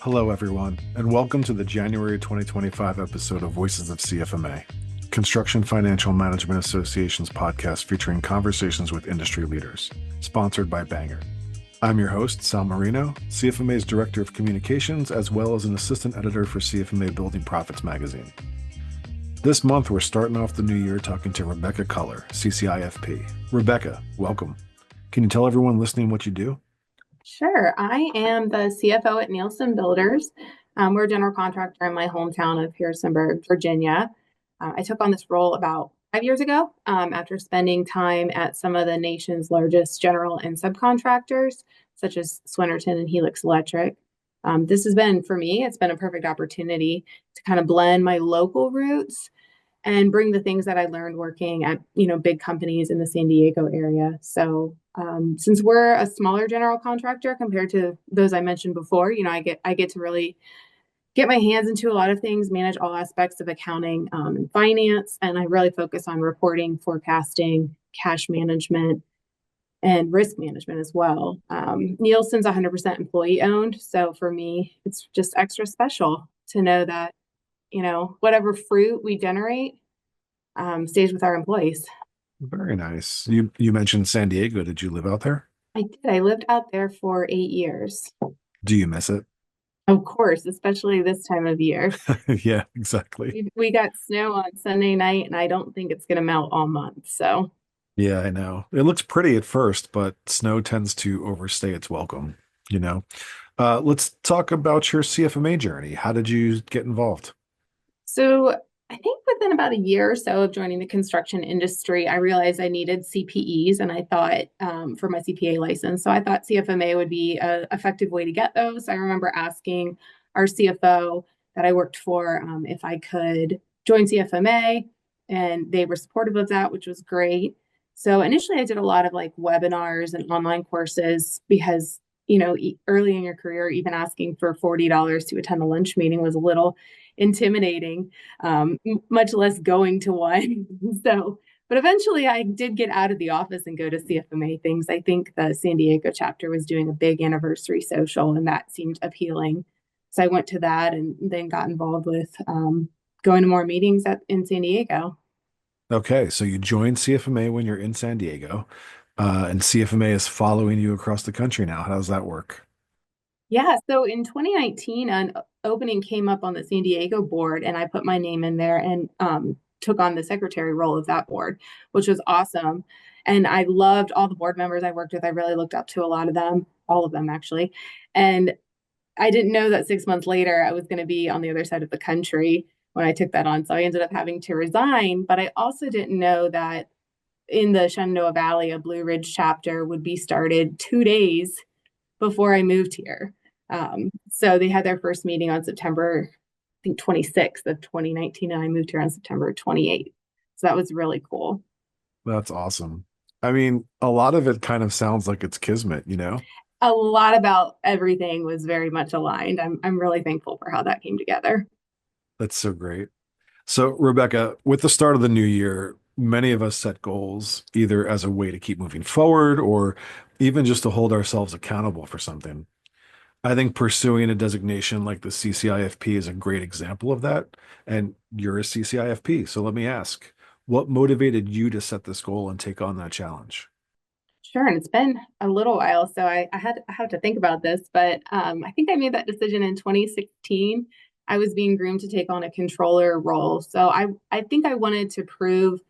Hello, everyone, and welcome to the January 2025 episode of Voices of CFMA, Construction Financial Management Association's podcast featuring conversations with industry leaders, sponsored by Banger. I'm your host, Sal Marino, CFMA's Director of Communications, as well as an assistant editor for CFMA Building Profits magazine. This month, we're starting off the new year talking to Rebekah Kuller, CCIFP. Rebekah, welcome. Can you tell everyone listening what you do? Sure. I am the CFO at Nielsen Builders. We're a general contractor in my hometown of Harrisonburg, Virginia. I took on this role about 5 years ago after spending time at some of the nation's largest general and subcontractors, such as Swinnerton and Helix Electric. This has been, for me, it's been a perfect opportunity to kind of blend my local roots and bring the things that I learned working at, big companies in the San Diego area. So since we're a smaller general contractor compared to those I mentioned before, I get to really get my hands into a lot of things, manage all aspects of accounting and finance, and I really focus on reporting, forecasting, cash management, and risk management as well. Nielsen's 100% employee owned, so for me, it's just extra special to know that whatever fruit we generate stays with our employees. Very nice. You mentioned San Diego. Did you live out there? I did. I lived out there for 8 years. Do you miss it? Of course, especially this time of year. Yeah, exactly. We got snow on Sunday night, and I don't think it's going to melt all month. So, Yeah, I know. It looks pretty at first, but snow tends to overstay its welcome, you know. Let's talk about your CFMA journey. How did you get involved? so I think within about a year or so of joining the construction industry, I realized I needed CPEs, and I thought for my CPA license. So I thought CFMA would be an effective way to get those. I remember asking our CFO that I worked for if I could join CFMA, and they were supportive of that, which was great. So initially, I did a lot of like webinars and online courses because early in your career, even asking for $40 to attend a lunch meeting was a little intimidating, much less going to one. So, but eventually I did get out of the office and go to CFMA things. I think the San Diego chapter was doing a big anniversary social, and that seemed appealing. So I went to that and then got involved with going to more meetings in San Diego. Okay, so you joined CFMA when you're in San Diego, and CFMA is following you across the country now. How does that work? Yeah, so in 2019, an opening came up on the San Diego board, and I put my name in there and took on the secretary role of that board, which was awesome. And I loved all the board members I worked with. I really looked up to a lot of them, all of them actually. And I didn't know that 6 months later I was going to be on the other side of the country when I took that on. So I ended up having to resign. But I also didn't know that in the Shenandoah Valley, a Blue Ridge chapter would be started 2 days before I moved here. So they had their first meeting on September, I think 26th of 2019, and I moved here on September 28th. So that was really cool. That's awesome. I mean, a lot of it kind of sounds like it's kismet, you know? A lot about everything was very much aligned. I'm really thankful for how that came together. That's so great. So, Rebecca, with the start of the new year, many of us set goals either as a way to keep moving forward or even just to hold ourselves accountable for something. I think pursuing a designation like the CCIFP is a great example of that. And you're a CCIFP. So let me ask, what motivated you to set this goal and take on that challenge? Sure, and it's been a little while, so I had to think about this, but I think I made that decision in 2016. I was being groomed to take on a controller role, so I think I wanted to prove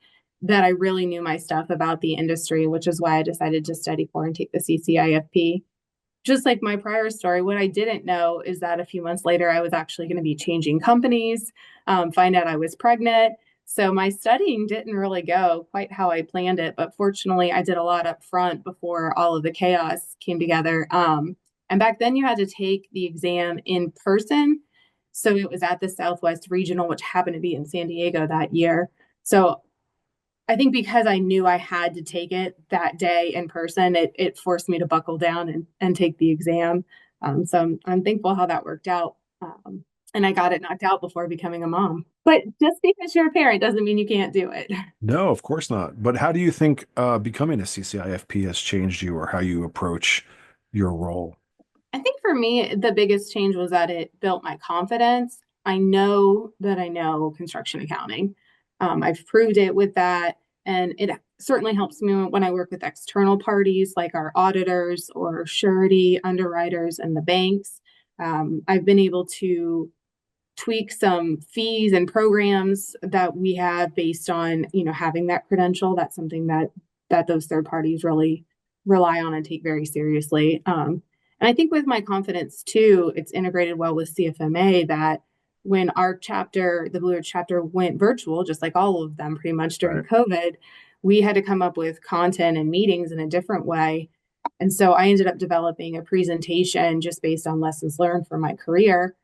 that I really knew my stuff about the industry, which is why I decided to study for and take the CCIFP. Just like my prior story, what I didn't know is that a few months later, I was actually going to be changing companies, find out I was pregnant. So my studying didn't really go quite how I planned it, but fortunately, I did a lot up front before all of the chaos came together. And back then, you had to take the exam in person. So it was at the Southwest Regional, which happened to be in San Diego that year. So I think because I knew I had to take it that day in person, it forced me to buckle down and take the exam. So I'm thankful how that worked out. And I got it knocked out before becoming a mom. But just because you're a parent doesn't mean you can't do it. No, of course not. But how do you think becoming a CCIFP has changed you or how you approach your role? I think for me, the biggest change was that it built my confidence. I know that I know construction accounting. I've proved it with that, and it certainly helps me when I work with external parties like our auditors or surety underwriters and the banks. I've been able to tweak some fees and programs that we have based on, having that credential. That's something that those third parties really rely on and take very seriously. And I think with my confidence too, it's integrated well with CFMA that when our chapter, the Blue Ridge chapter, went virtual, just like all of them pretty much during Right. COVID, we had to come up with content and meetings in a different way. And so I ended up developing a presentation just based on lessons learned from my career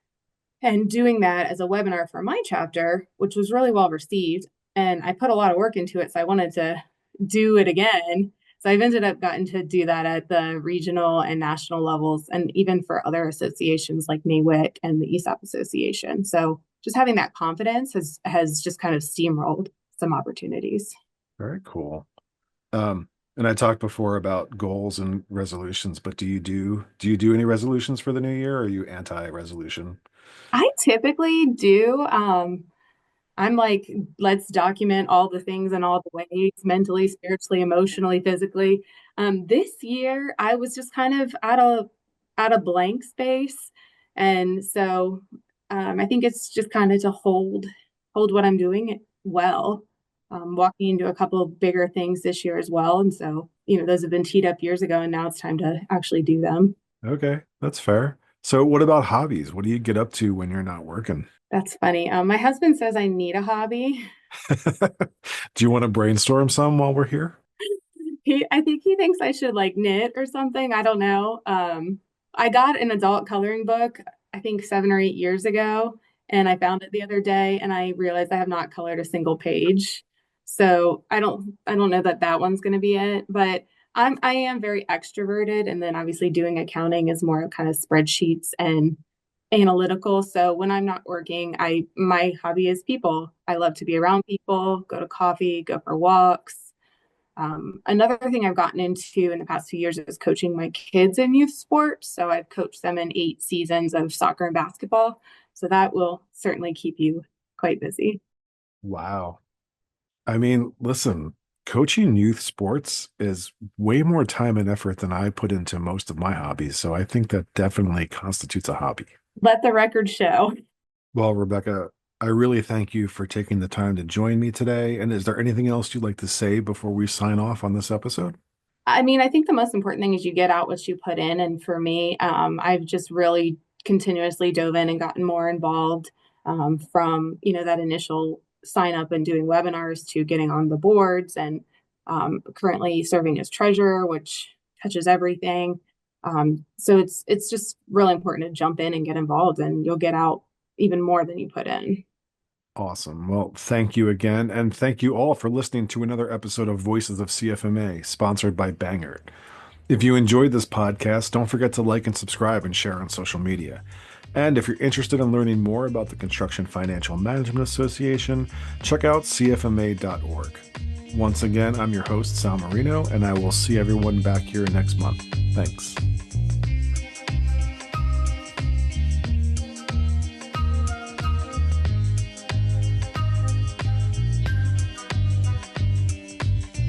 and doing that as a webinar for my chapter, which was really well received. And I put a lot of work into it, so I wanted to do it again. So I've ended up gotten to do that at the regional and national levels, and even for other associations like NAWIC and the ESOP Association. So just having that confidence has just kind of steamrolled some opportunities. Very cool. And I talked before about goals and resolutions, but do you do any resolutions for the new year, or are you anti-resolution? I typically do. I'm like, let's document all the things and all the ways, mentally, spiritually, emotionally, physically. This year I was just kind of at a blank space. And so I think it's just kind of to hold what I'm doing well. Walking into a couple of bigger things this year as well. And so, those have been teed up years ago, and now it's time to actually do them. Okay, that's fair. So what about hobbies? What do you get up to when you're not working? That's funny. My husband says I need a hobby. Do you want to brainstorm some while we're here? I think he thinks I should like knit or something. I don't know. I got an adult coloring book, I think 7 or 8 years ago, and I found it the other day, and I realized I have not colored a single page. So I don't know that that one's going to be it, but I am very extroverted, and then obviously doing accounting is more kind of spreadsheets and analytical. So when I'm not working, I my hobby is people. I love to be around people, go to coffee, go for walks. Another thing I've gotten into in the past few years is coaching my kids in youth sports. So I've coached them in 8 seasons of soccer and basketball. So that will certainly keep you quite busy. Wow. I mean, listen, coaching youth sports is way more time and effort than I put into most of my hobbies. So I think that definitely constitutes a hobby. Let the record show. Well, Rebecca, I really thank you for taking the time to join me today. And is there anything else you'd like to say before we sign off on this episode? I mean, I think the most important thing is you get out what you put in. And for me, I've just really continuously dove in and gotten more involved from, that initial sign up and doing webinars to getting on the boards and currently serving as treasurer, which touches everything. So it's just really important to jump in and get involved, and you'll get out even more than you put in. Awesome. Well, thank you again. And thank you all for listening to another episode of Voices of CFMA, sponsored by Bangert. If you enjoyed this podcast, don't forget to like and subscribe and share on social media. And if you're interested in learning more about the Construction Financial Management Association, check out CFMA.org. Once again, I'm your host, Sal Marino, and I will see everyone back here next month. Thanks.